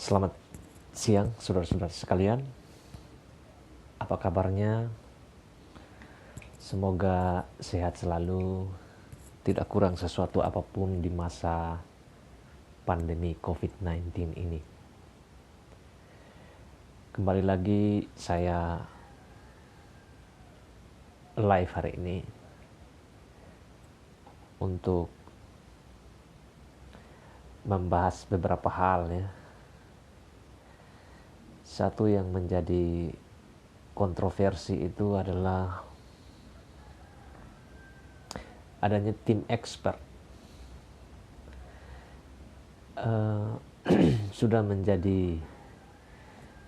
Selamat siang saudara-saudara sekalian. Apa kabarnya? Semoga sehat selalu, tidak kurang sesuatu apapun di masa pandemi COVID-19 ini. Kembali lagi saya live hari ini untuk membahas beberapa hal ya. Satu yang menjadi kontroversi itu adalah adanya tim expert. Sudah menjadi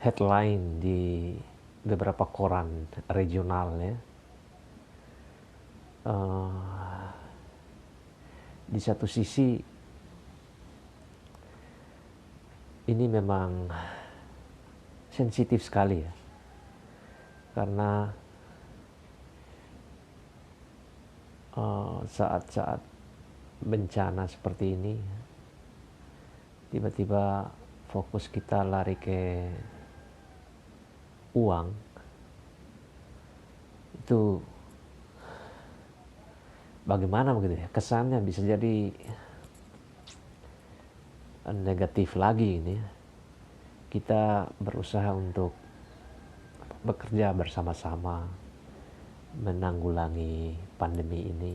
headline di beberapa koran regional ya. Di satu sisi ini memang sensitif sekali ya, karena saat-saat bencana seperti ini tiba-tiba fokus kita lari ke uang, itu bagaimana begitu ya, kesannya bisa jadi negatif lagi ini. Kita berusaha untuk bekerja bersama-sama menanggulangi pandemi ini.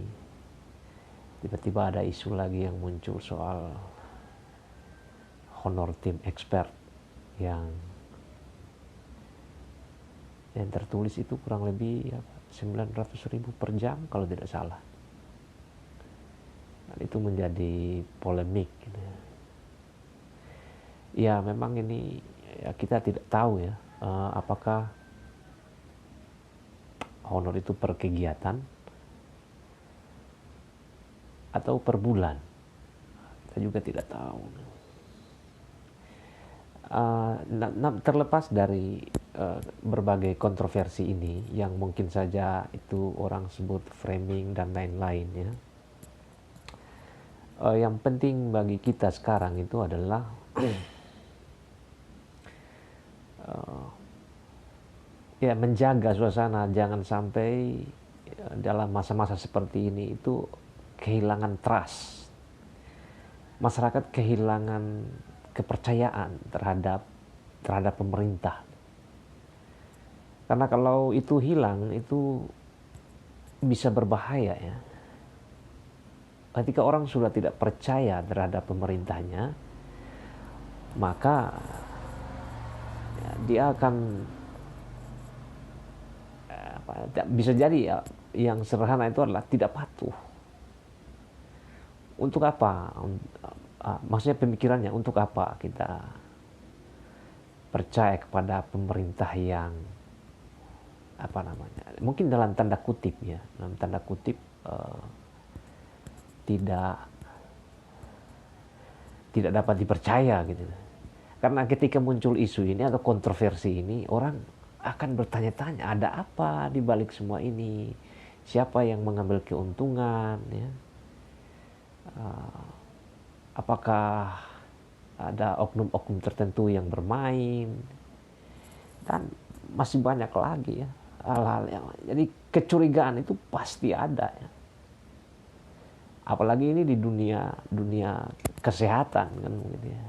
Tiba-tiba ada isu lagi yang muncul soal honor tim expert yang tertulis itu kurang lebih 900.000 per jam kalau tidak salah. Dan itu menjadi polemik gitu ya. Ya memang ini ya, kita tidak tahu ya apakah honor itu per kegiatan atau per bulan. Kita juga tidak tahu. Terlepas dari berbagai kontroversi ini yang mungkin saja itu orang sebut framing dan lain-lain ya. Yang penting bagi kita sekarang itu adalah ya menjaga suasana, jangan sampai dalam masa-masa seperti ini itu kehilangan trust. Masyarakat kehilangan kepercayaan terhadap pemerintah. Karena kalau itu hilang, itu bisa berbahaya ya. Ketika orang sudah tidak percaya terhadap pemerintahnya, maka ya, dia akan bisa jadi ya, yang sederhana itu adalah tidak patuh. Untuk apa? Maksudnya pemikirannya, untuk apa kita percaya kepada pemerintah yang mungkin dalam tanda kutip ya, dalam tanda kutip tidak dapat dipercaya gitu. Karena ketika muncul isu ini atau kontroversi ini, orang akan bertanya-tanya, ada apa di balik semua ini? Siapa yang mengambil keuntungan ya? Apakah ada oknum-oknum tertentu yang bermain? Dan masih banyak lagi ya hal-hal yang, jadi kecurigaan itu pasti ada ya. Apalagi ini di dunia kesehatan kan gitu ya.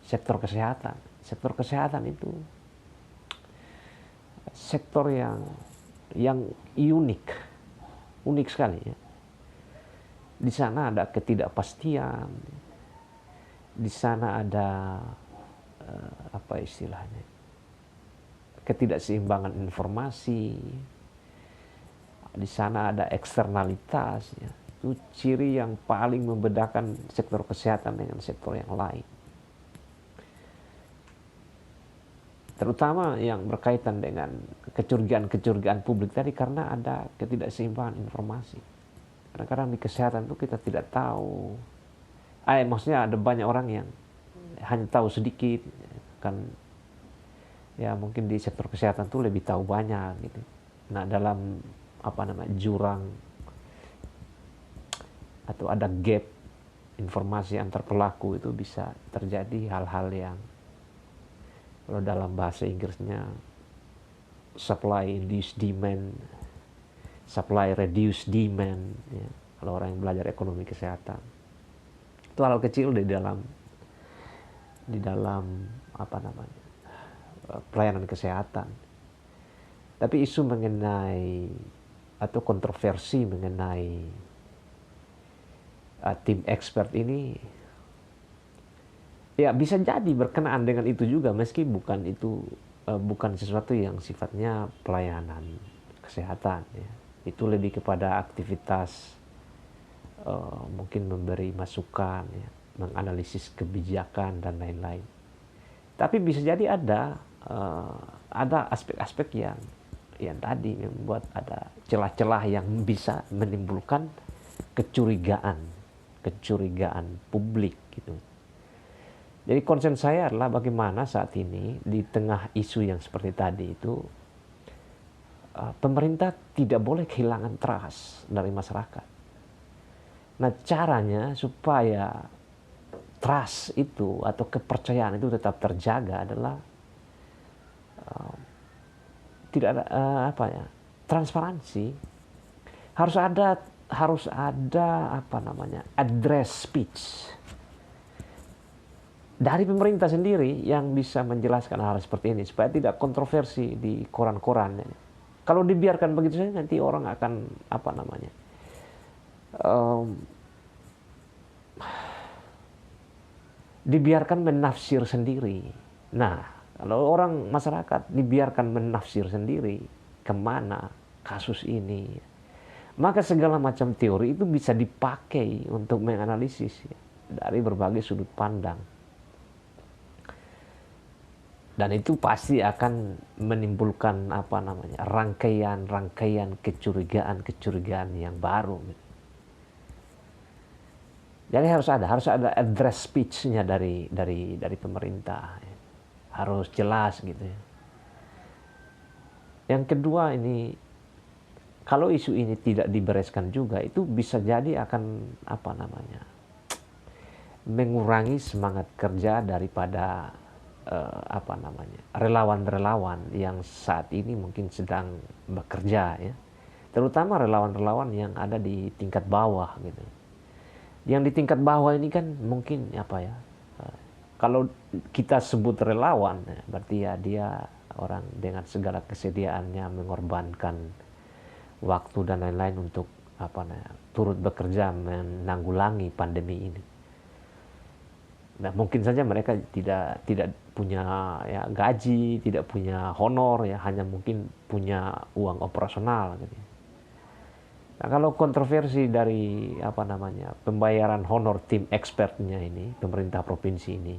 Sektor kesehatan itu sektor yang unik sekali ya. Di sana ada ketidakpastian, di sana ada apa istilahnya, ketidakseimbangan informasi, di sana ada eksternalitas ya. Itu ciri yang paling membedakan sektor kesehatan dengan sektor yang lain. Terutama yang berkaitan dengan kecurigaan publik tadi, karena ada ketidakseimbangan informasi. Kadang-kadang di kesehatan itu kita tidak tahu. Maksudnya ada banyak orang yang hanya tahu sedikit kan. Ya mungkin di sektor kesehatan tuh lebih tahu banyak gitu. Nah dalam jurang atau ada gap informasi antar pelaku itu bisa terjadi hal-hal yang kalau dalam bahasa Inggrisnya supply induced demand, supply reduced demand, ya. Kalau orang yang belajar ekonomi kesehatan, itu hal kecil di dalam apa namanya pelayanan kesehatan. Tapi isu mengenai atau kontroversi mengenai tim expert ini ya bisa jadi berkenaan dengan itu juga, meski bukan sesuatu yang sifatnya pelayanan kesehatan, ya. Itu lebih kepada aktivitas mungkin memberi masukan, ya, menganalisis kebijakan dan lain-lain. Tapi bisa jadi ada aspek-aspek yang tadi membuat ada celah-celah yang bisa menimbulkan kecurigaan publik gitu. Jadi concern saya adalah bagaimana saat ini di tengah isu yang seperti tadi itu pemerintah tidak boleh kehilangan trust dari masyarakat. Nah, caranya supaya trust itu atau kepercayaan itu tetap terjaga adalah tidak ada transparansi. Harus ada address speech dari pemerintah sendiri yang bisa menjelaskan hal seperti ini supaya tidak kontroversi di koran-koran. Kalau dibiarkan begitu saja nanti orang akan dibiarkan menafsir sendiri. Nah, kalau orang masyarakat dibiarkan menafsir sendiri kemana kasus ini, maka segala macam teori itu bisa dipakai untuk menganalisis, ya, dari berbagai sudut pandang. Dan itu pasti akan menimbulkan rangkaian kecurigaan yang baru. Jadi harus ada address speech-nya dari pemerintah, ya. Harus jelas gitu, ya. Yang kedua, ini kalau isu ini tidak dibereskan juga, itu bisa jadi akan mengurangi semangat kerja daripada relawan-relawan yang saat ini mungkin sedang bekerja, ya. Terutama relawan-relawan yang ada di tingkat bawah gitu. Yang di tingkat bawah ini kan mungkin kalau kita sebut relawan, ya, berarti ya dia orang dengan segala kesediaannya mengorbankan waktu dan lain-lain untuk turut bekerja menanggulangi pandemi ini. Nah, mungkin saja mereka tidak punya gaji, tidak punya honor, ya, hanya mungkin punya uang operasional gitu. Nah, kalau kontroversi dari pembayaran honor tim expertnya ini, pemerintah provinsi ini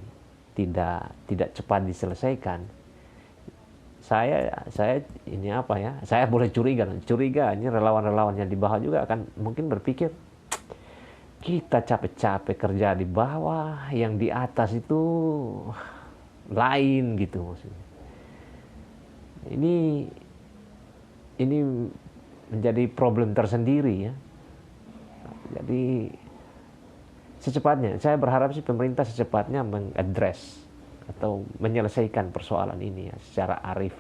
tidak cepat diselesaikan, saya boleh curiga ini relawan-relawan yang di bawah juga akan mungkin berpikir, kita capek-capek kerja di bawah, yang di atas itu lain gitu maksudnya. Ini menjadi problem tersendiri, ya. Jadi secepatnya, saya berharap sih pemerintah secepatnya mengadres atau menyelesaikan persoalan ini, ya, secara arif.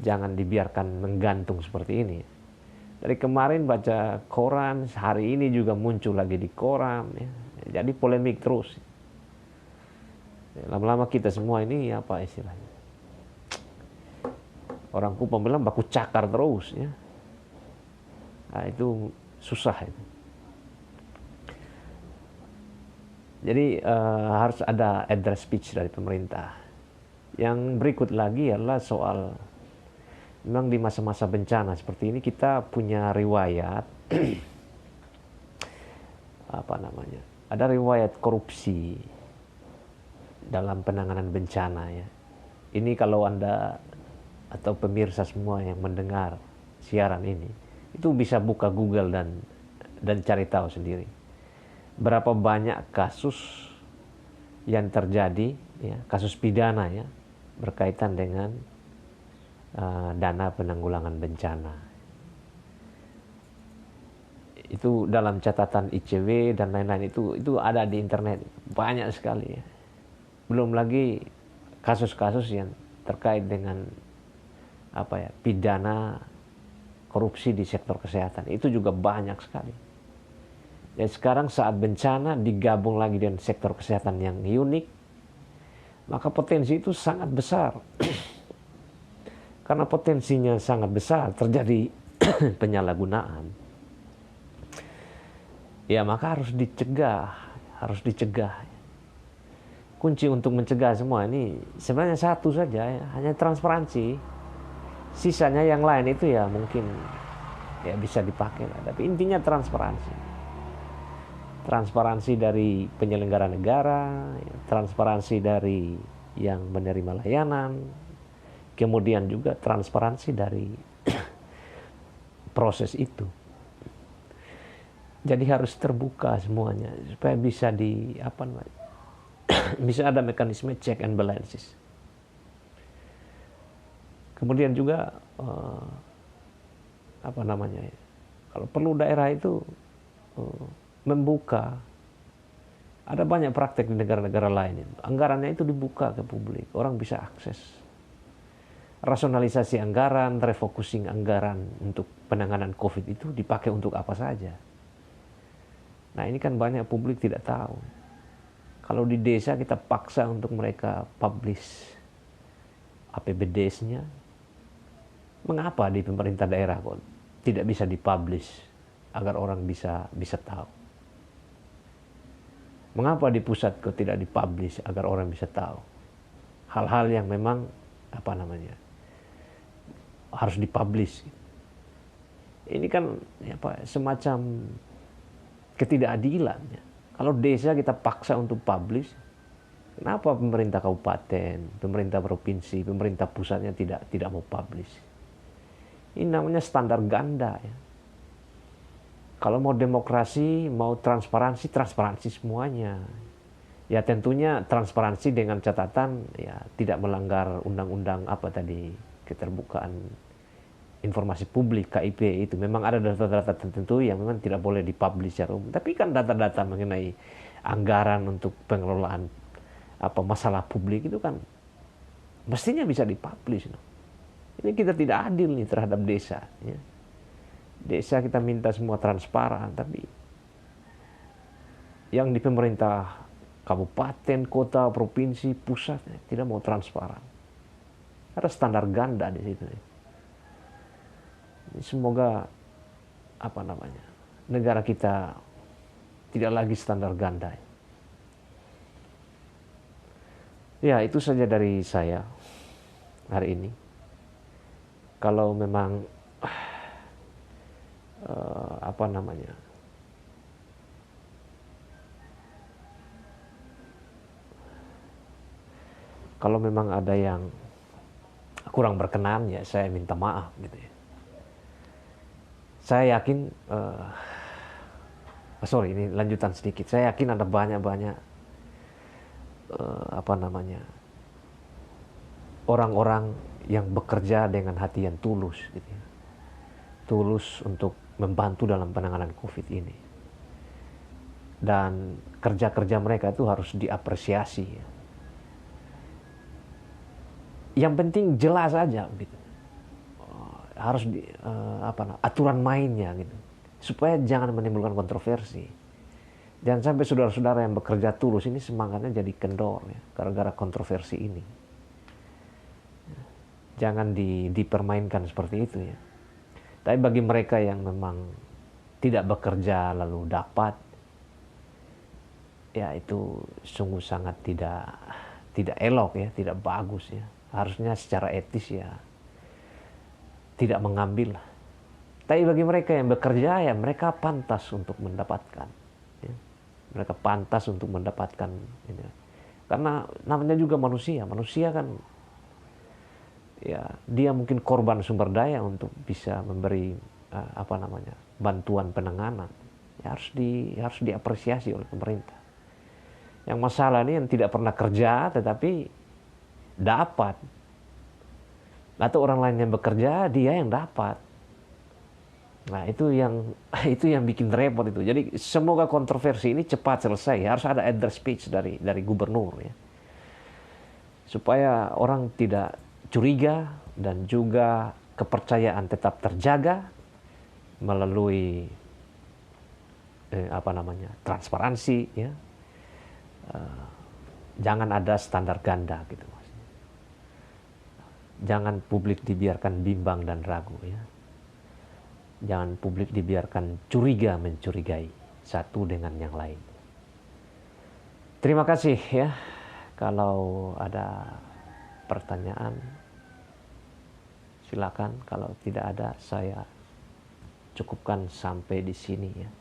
Jangan dibiarkan menggantung seperti ini. Dari kemarin baca koran, hari ini juga muncul lagi di koran, ya. Jadi polemik terus. Lama-lama kita semua ini istilahnya, orang Kupang bilang baku cakar terus, ya. Nah, itu susah itu. Jadi harus ada address speech dari pemerintah. Yang berikut lagi adalah soal, memang di masa-masa bencana seperti ini kita punya riwayat ada riwayat korupsi dalam penanganan bencana, ya. Ini kalau Anda atau pemirsa semua yang mendengar siaran ini, itu bisa buka Google dan cari tahu sendiri berapa banyak kasus yang terjadi, ya, kasus pidana, ya, berkaitan dengan dana penanggulangan bencana. Itu dalam catatan ICW dan lain-lain, itu ada di internet, banyak sekali ya. Belum lagi kasus-kasus yang terkait dengan pidana korupsi di sektor kesehatan, itu juga banyak sekali. Dan sekarang saat bencana digabung lagi dengan sektor kesehatan yang unik, maka potensi itu sangat besar. Karena potensinya sangat besar terjadi penyalahgunaan, ya maka harus dicegah. Kunci untuk mencegah semua ini sebenarnya satu saja ya, hanya transparansi. Sisanya yang lain itu ya mungkin ya bisa dipakai lah, tapi intinya transparansi dari penyelenggara negara, transparansi dari yang menerima layanan, kemudian juga transparansi dari proses itu. Jadi harus terbuka semuanya supaya bisa bisa ada mekanisme check and balances. Kemudian juga kalau perlu daerah itu membuka. Ada banyak praktek di negara-negara lain, anggarannya itu dibuka ke publik, orang bisa akses. Rasionalisasi anggaran, refocusing anggaran untuk penanganan COVID itu dipakai untuk apa saja. Nah ini kan banyak publik tidak tahu. Kalau di desa kita paksa untuk mereka publish APBDes-nya, mengapa di pemerintah daerah kok tidak bisa dipublish agar orang bisa tahu? Mengapa di pusat kok tidak dipublish agar orang bisa tahu? Hal-hal yang memang harus dipublish. Ini kan semacam ketidakadilan ya. Kalau desa kita paksa untuk publish, kenapa pemerintah kabupaten, pemerintah provinsi, pemerintah pusatnya tidak mau publish? Ini namanya standar ganda ya. Kalau mau demokrasi, mau transparansi semuanya. Ya tentunya transparansi dengan catatan ya tidak melanggar undang-undang keterbukaan informasi publik KIP itu. Memang ada data-data tertentu yang memang tidak boleh dipublish secara umum. Tapi kan data-data mengenai anggaran untuk pengelolaan masalah publik itu kan mestinya bisa dipublish. Ini kita tidak adil nih terhadap desa. Ya. Desa kita minta semua transparan, tapi yang di pemerintah kabupaten, kota, provinsi, pusat tidak mau transparan. Ada standar ganda di situ. Semoga negara kita tidak lagi standar ganda. Ya itu saja dari saya hari ini. Kalau memang kalau memang ada yang kurang berkenan ya saya minta maaf gitu ya. Saya yakin ini lanjutan sedikit. Saya yakin ada banyak orang-orang yang bekerja dengan hati yang tulus gitu ya. Tulus untuk membantu dalam penanganan COVID ini. Dan kerja-kerja mereka itu harus diapresiasi. Yang penting jelas aja gitu. Harus aturan mainnya gitu. Supaya jangan menimbulkan kontroversi. Jangan sampai saudara-saudara yang bekerja tulus ini semangatnya jadi kendor ya, gara-gara kontroversi ini. Jangan dipermainkan seperti itu ya. Tapi bagi mereka yang memang tidak bekerja lalu dapat, ya itu sungguh sangat tidak elok ya, tidak bagus ya. Harusnya secara etis ya tidak mengambil. Tapi bagi mereka yang bekerja ya mereka pantas untuk mendapatkan. Ya. Mereka pantas untuk mendapatkan ini. Karena namanya juga manusia kan ya dia mungkin korban sumber daya untuk bisa memberi bantuan penanganan. Ya, harus diapresiasi oleh pemerintah. Yang masalah ini yang tidak pernah kerja tetapi dapat, atau orang lain yang bekerja dia yang dapat. Nah, itu yang itu yang bikin repot itu. Jadi semoga kontroversi ini cepat selesai. Harus ada address speech dari gubernur ya. Supaya orang tidak curiga dan juga kepercayaan tetap terjaga melalui transparansi ya. Jangan ada standar ganda gitu. Jangan publik dibiarkan bimbang dan ragu ya. Jangan publik dibiarkan curiga mencurigai satu dengan yang lain. Terima kasih ya. Kalau ada pertanyaan silakan. Kalau tidak ada, saya cukupkan sampai di sini ya.